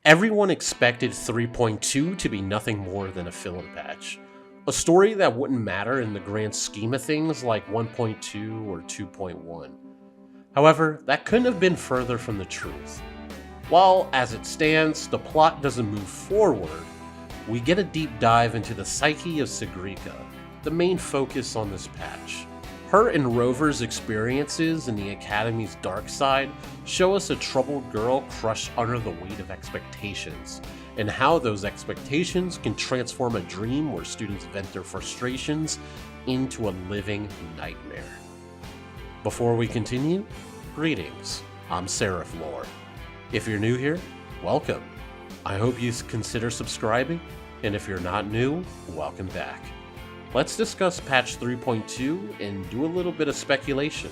Everyone expected 3.2 to be nothing more than a filler patch. A story that wouldn't matter in the grand scheme of things like 1.2 or 2.1. However, that couldn't have been further from the truth. While, as it stands, the plot doesn't move forward, we get a deep dive into the psyche of Sigrika, the main focus on this patch. Her and Rover's experiences in the Academy's dark side show us a troubled girl crushed under the weight of expectations, and how those expectations can transform a dream where students vent their frustrations into a living nightmare. Before we continue, greetings, I'm Seraph Lore. If you're new here, welcome. I hope you consider subscribing, and if you're not new, welcome back. Let's discuss patch 3.2 and do a little bit of speculation.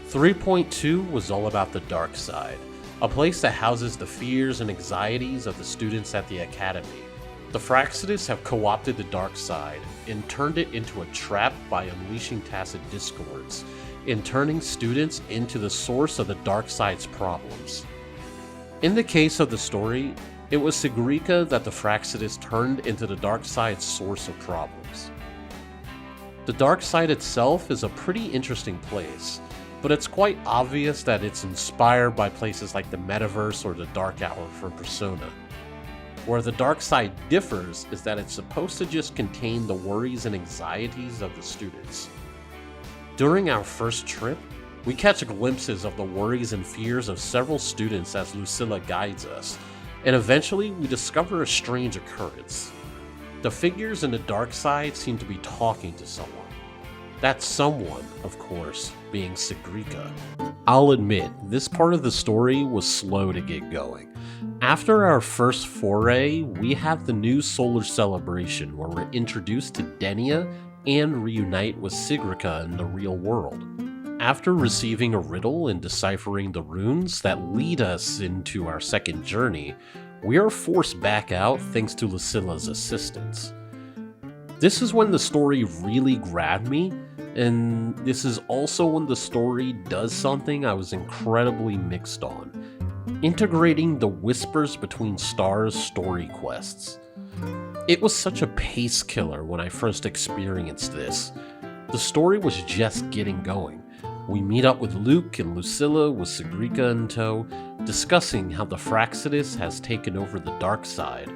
3.2 was all about the dark side, a place that houses the fears and anxieties of the students at the Academy. The Fraxidus have co-opted the dark side and turned it into a trap by unleashing tacit discords and turning students into the source of the dark side's problems. In the case of the story, it was Sigrika that the Fraxidus turned into the dark side's source of problems. The dark side itself is a pretty interesting place, but it's quite obvious that it's inspired by places like the Metaverse or the Dark Hour from Persona. Where the dark side differs is that it's supposed to just contain the worries and anxieties of the students. During our first trip, we catch glimpses of the worries and fears of several students as Lucilla guides us, and eventually we discover a strange occurrence. The figures in the dark side seem to be talking to someone. That someone, of course, being Sigrika. I'll admit, this part of the story was slow to get going. After our first foray, we have the new Solar Celebration where we're introduced to Denia and reunite with Sigrika in the real world. After receiving a riddle and deciphering the runes that lead us into our second journey, we are forced back out thanks to Lucilla's assistance. This is when the story really grabbed me, and this is also when the story does something I was incredibly mixed on: integrating the Whispers Between Stars story quests. It was such a pace killer when I first experienced this. The story was just getting going. We meet up with Luke and Lucilla with Sigrika in tow, discussing how the Fraxidus has taken over the dark side.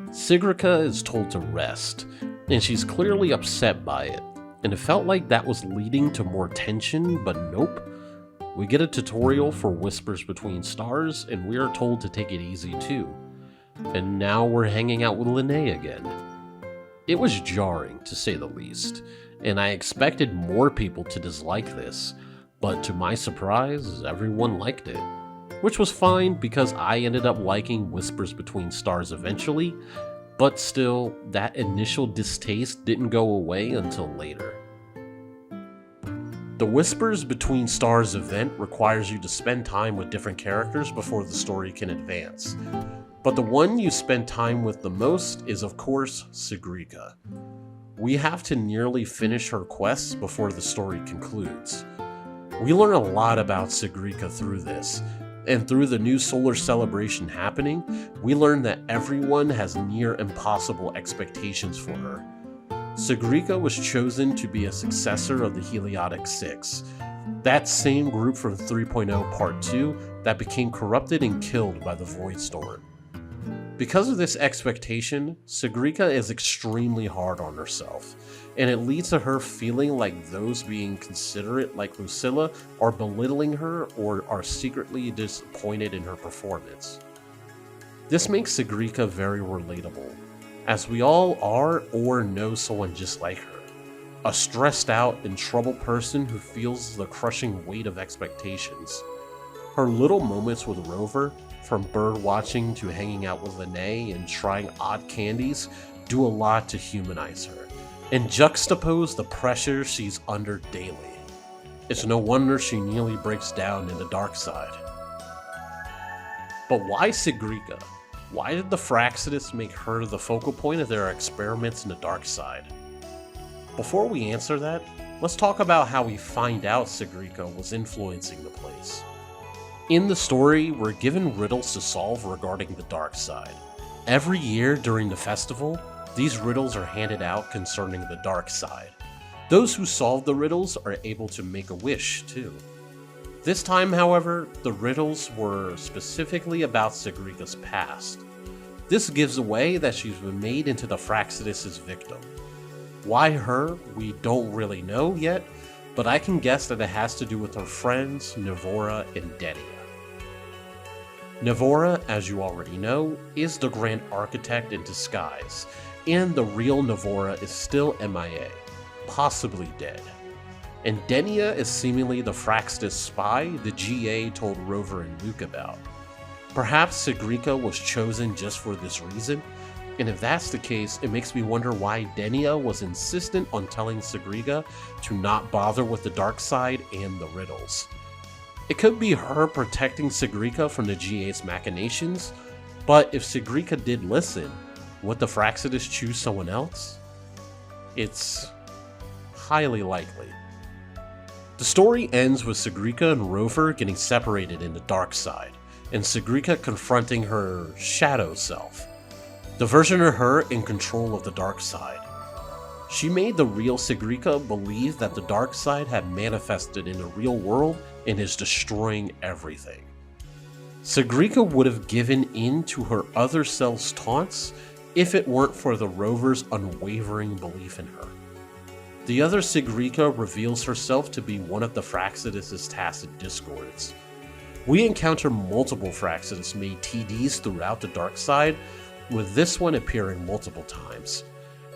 Sigrika is told to rest, and she's clearly upset by it, and it felt like that was leading to more tension, but nope. We get a tutorial for Whispers Between Stars, and we are told to take it easy too. And now we're hanging out with Linnea again. It was jarring, to say the least, and I expected more people to dislike this, but to my surprise, everyone liked it. Which was fine because I ended up liking Whispers Between Stars eventually, but still, that initial distaste didn't go away until later. The Whispers Between Stars event requires you to spend time with different characters before the story can advance. But the one you spend time with the most is, of course, Sigrika. We have to nearly finish her quests before the story concludes. We learn a lot about Sigrika through this, and through the new Solar Celebration happening, we learn that everyone has near impossible expectations for her. Sigrika was chosen to be a successor of the Heliotic Six, that same group from 3.0 Part 2 that became corrupted and killed by the Void Storm. Because of this expectation, Sigrika is extremely hard on herself, and it leads to her feeling like those being considerate like Lucilla are belittling her or are secretly disappointed in her performance. This makes Sigrika very relatable, as we all are or know someone just like her. A stressed out and troubled person who feels the crushing weight of expectations. Her little moments with Rover, from bird watching to hanging out with Linnea and trying odd candies, do a lot to humanize her, and juxtapose the pressure she's under daily. It's no wonder she nearly breaks down in the dark side. But why Sigrika? Why did the Fraxidus make her the focal point of their experiments in the dark side? Before we answer that, let's talk about how we find out Sigrika was influencing the place. In the story, we're given riddles to solve regarding the dark side. Every year during the festival, these riddles are handed out concerning the dark side. Those who solve the riddles are able to make a wish, too. This time, however, the riddles were specifically about Sigrika's past. This gives away that she's been made into the Fraxidus' victim. Why her, we don't really know yet, but I can guess that it has to do with her friends, Navora and Denia. Navora, as you already know, is the Grand Architect in disguise, and the real Navora is still MIA, possibly dead. And Denia is seemingly the Fraxidus spy the GA told Rover and Luke about. Perhaps Sigrika was chosen just for this reason, and if that's the case, it makes me wonder why Denia was insistent on telling Sigrika to not bother with the dark side and the riddles. It could be her protecting Sigrika from the GA's machinations, but if Sigrika did listen, would the Fraxidus choose someone else? It's highly likely. The story ends with Sigrika and Rover getting separated in the dark side, and Sigrika confronting her shadow self, the version of her in control of the dark side. She made the real Sigrika believe that the dark side had manifested in the real world and is destroying everything. Sigrika would have given in to her other self's taunts if it weren't for the Rover's unwavering belief in her. The other Sigrika reveals herself to be one of the Fraxidus' tacit discords. We encounter multiple Fraxidus made TDs throughout the dark side, with this one appearing multiple times.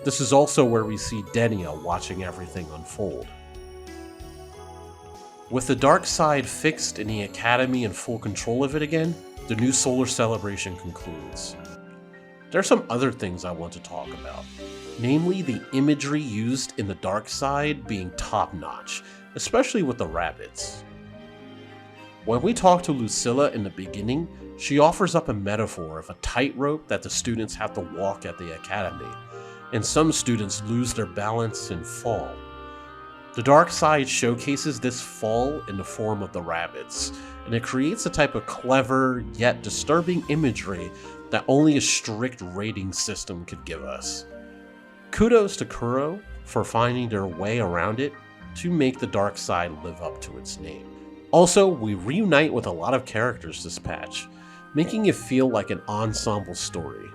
This is also where we see Denia watching everything unfold. With the dark side fixed and the Academy in full control of it again, the new solar celebration concludes. There are some other things I want to talk about, namely the imagery used in the dark side being top-notch, especially with the rabbits. When we talk to Lucilla in the beginning, she offers up a metaphor of a tightrope that the students have to walk at the Academy, and some students lose their balance and fall. The dark side showcases this fall in the form of the rabbits, and it creates a type of clever yet disturbing imagery that only a strict rating system could give us. Kudos to Kuro for finding their way around it to make the dark side live up to its name. Also, we reunite with a lot of characters this patch, making it feel like an ensemble story.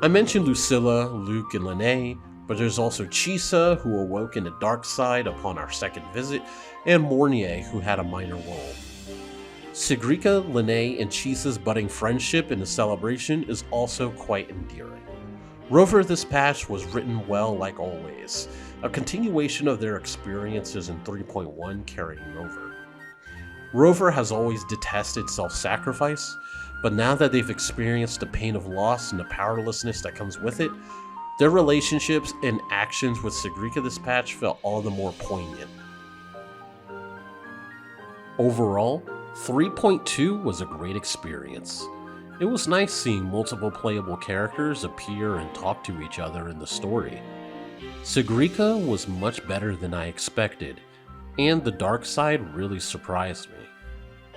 I mentioned Lucilla, Luke, and Lene, but there's also Chisa, who awoke in the dark side upon our second visit, and Mornier, who had a minor role. Sigrika, Lene, and Chisa's budding friendship in the celebration is also quite endearing. Rover this patch was written well like always, a continuation of their experiences in 3.1 carrying over. Rover has always detested self-sacrifice, but now that they've experienced the pain of loss and the powerlessness that comes with it, their relationships and actions with Sigrika this patch felt all the more poignant. Overall, 3.2 was a great experience. It was nice seeing multiple playable characters appear and talk to each other in the story. Sigrika was much better than I expected, and the dark side really surprised me.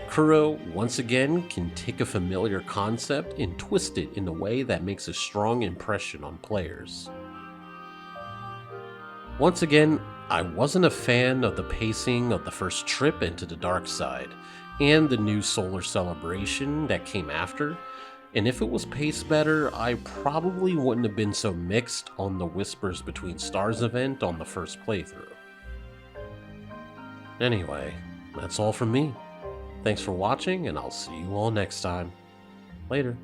Kuro, once again, can take a familiar concept and twist it in a way that makes a strong impression on players. Once again, I wasn't a fan of the pacing of the first trip into the dark side, and the new solar celebration that came after, and if it was paced better, I probably wouldn't have been so mixed on the Whispers Between Stars event on the first playthrough. Anyway, that's all from me. Thanks for watching, and I'll see you all next time. Later.